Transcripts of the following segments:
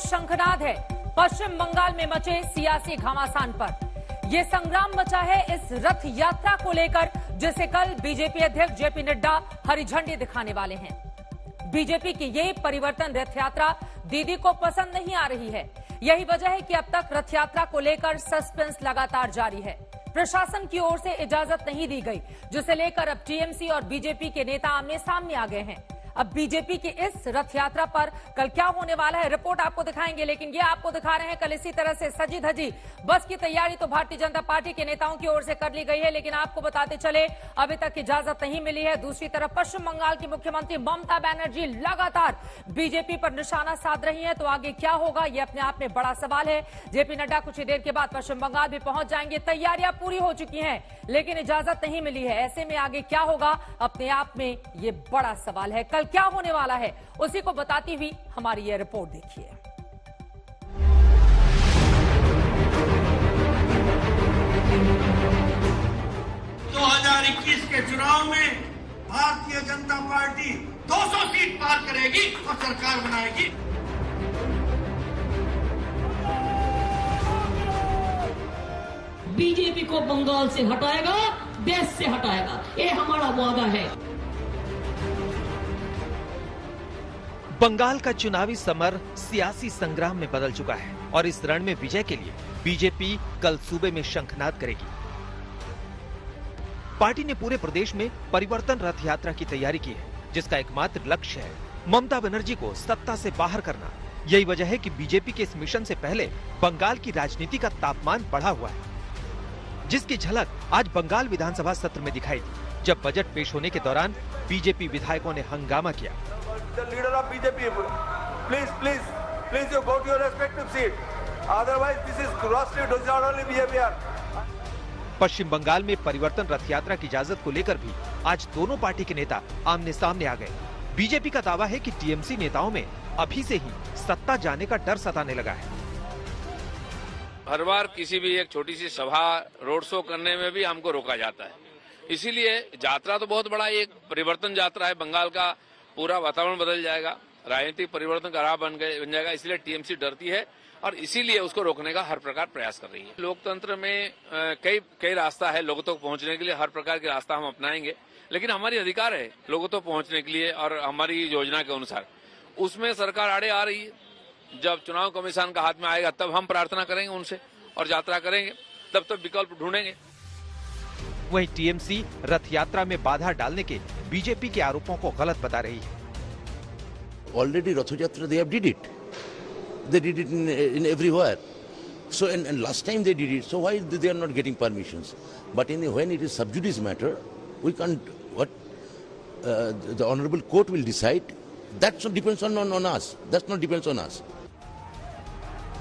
शंखनाद है पश्चिम बंगाल में मचे सियासी घमासान पर। ये संग्राम मचा है इस रथ यात्रा को लेकर, जिसे कल बीजेपी अध्यक्ष जेपी नड्डा हरी झंडी दिखाने वाले हैं। बीजेपी की ये परिवर्तन रथ यात्रा दीदी को पसंद नहीं आ रही है। यही वजह है कि अब तक रथ यात्रा को लेकर सस्पेंस लगातार जारी है। प्रशासन की ओर से इजाजत नहीं दी गई, जिसे लेकर अब टीएमसी और बीजेपी के नेता आमने सामने आ गए हैं। अब बीजेपी की इस रथ यात्रा पर कल क्या होने वाला है, रिपोर्ट आपको दिखाएंगे, लेकिन ये आपको दिखा रहे हैं कल इसी तरह से सजी धजी बस की तैयारी तो भारतीय जनता पार्टी के नेताओं की ओर से कर ली गई है, लेकिन आपको बताते चले अभी तक इजाजत नहीं मिली है। दूसरी तरफ पश्चिम बंगाल की मुख्यमंत्री ममता बनर्जी लगातार बीजेपी पर निशाना साध रही है, तो आगे क्या होगा ये अपने आप में बड़ा सवाल है। जेपी नड्डा कुछ ही देर के बाद पश्चिम बंगाल भी पहुंच जाएंगे। तैयारियां पूरी हो चुकी हैं, लेकिन इजाजत नहीं मिली है। ऐसे में आगे क्या होगा अपने आप में ये बड़ा सवाल है। कल क्या होने वाला है उसी को बताती हुई हमारी ये रिपोर्ट देखिए। 2021 के चुनाव में भारतीय जनता पार्टी 200 सीट पार करेगी और सरकार बनाएगी। बीजेपी को बंगाल से हटाएगा, देश से हटाएगा, ये हमारा वादा है। बंगाल का चुनावी समर सियासी संग्राम में बदल चुका है और इस रण में विजय के लिए बीजेपी कल सूबे में शंखनाद करेगी। पार्टी ने पूरे प्रदेश में परिवर्तन रथ यात्रा की तैयारी की है, जिसका एकमात्र लक्ष्य है ममता बनर्जी को सत्ता से बाहर करना। यही वजह है कि बीजेपी के इस मिशन से पहले बंगाल की राजनीति का तापमान बढ़ा हुआ है, जिसकी झलक आज बंगाल विधानसभा सत्र में दिखाई दी, जब बजट पेश होने के दौरान बीजेपी विधायकों ने हंगामा किया। The leader of BJP, please you go to your respective seat. Otherwise, this is grossly disorderly behavior. पश्चिम बंगाल में परिवर्तन रथ यात्रा की इजाजत को लेकर भी आज दोनों पार्टी के नेता आमने सामने आ गए। बीजेपी का दावा है कि टीएमसी नेताओं में अभी से ही सत्ता जाने का डर सताने लगा है। हर बार किसी भी एक छोटी सी सभा रोड शो करने में भी हमको रोका जाता है, इसीलिए यात्रा तो बहुत बड़ा एक परिवर्तन यात्रा है। बंगाल का पूरा वातावरण बदल जाएगा, राजनीतिक परिवर्तन का राह बन जाएगा, इसलिए टीएमसी डरती है और इसीलिए उसको रोकने का हर प्रकार प्रयास कर रही है। लोकतंत्र में कई रास्ता है लोगों तक पहुंचने के लिए, हर प्रकार के रास्ता हम अपनाएंगे, लेकिन हमारी अधिकार है लोगों तक पहुंचने के लिए और हमारी योजना के अनुसार। उसमें सरकार आड़े आ रही है, जब चुनाव कमीशन का हाथ में आएगा तब हम प्रार्थना करेंगे उनसे और यात्रा करेंगे, तब विकल्प ढूंढेंगे। वहीं टीएमसी रथ यात्रा में बाधा डालने के बीजेपी के आरोपों को गलत बता रही है। Already Rath Yatra they did it. They did it in everywhere. So and last time they did it. So why they are not getting permissions? But when it is sub judice matter, we can't. The honourable court will decide. That depends on us. That's not depends on us.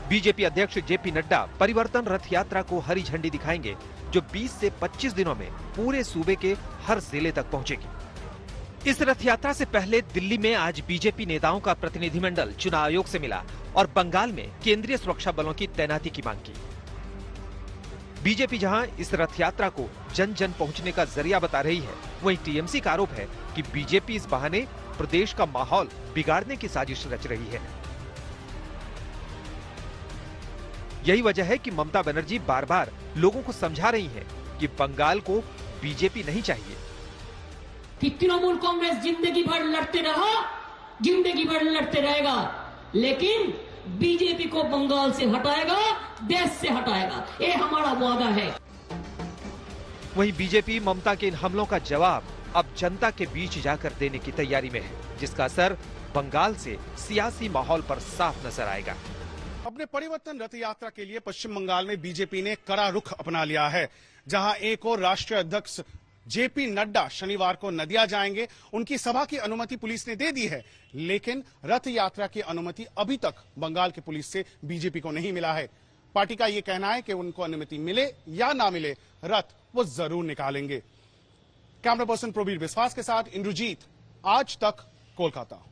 BJP अध्यक्ष JP Nadda परिवर्तन रथ यात्रा को हरी झंडी दिखाएंगे, जो 20 से 25 दिनों में पूरे सूबे के हर जिले तक पहुंचेगी। इस रथ यात्रा से पहले दिल्ली में आज बीजेपी नेताओं का प्रतिनिधिमंडल चुनाव आयोग से मिला और बंगाल में केंद्रीय सुरक्षा बलों की तैनाती की मांग की। बीजेपी जहां इस रथ यात्रा को जन जन पहुंचने का जरिया बता रही है, वहीं टीएमसी का आरोप है कि बीजेपी इस बहाने प्रदेश का माहौल बिगाड़ने की साजिश रच रही है। यही वजह है कि ममता बनर्जी बार बार लोगों को समझा रही हैं कि बंगाल को बीजेपी नहीं चाहिए। कि तृणमूल कांग्रेस जिंदगी भर लड़ते रहा, जिंदगी भर लड़ते रहेगा, लेकिन बीजेपी को बंगाल से हटाएगा, देश से हटाएगा, ये हमारा वादा है। वहीं बीजेपी ममता के इन हमलों का जवाब अब जनता के बीच जाकर देने की तैयारी में है, जिसका असर बंगाल से सियासी माहौल पर साफ नजर आएगा। अपने परिवर्तन रथ यात्रा के लिए पश्चिम बंगाल में बीजेपी ने कड़ा रुख अपना लिया है। जहां एक और राष्ट्रीय अध्यक्ष जेपी नड्डा शनिवार को नदिया जाएंगे। उनकी सभा की अनुमति पुलिस ने दे दी है, लेकिन रथ यात्रा की अनुमति अभी तक बंगाल की पुलिस से बीजेपी को नहीं मिला है। पार्टी का यह कहना है कि उनको अनुमति मिले या ना मिले, रथ वो जरूर निकालेंगे। कैमरा पर्सन प्रवीर विश्वास के साथ इंद्रजीत, आज तक, कोलकाता।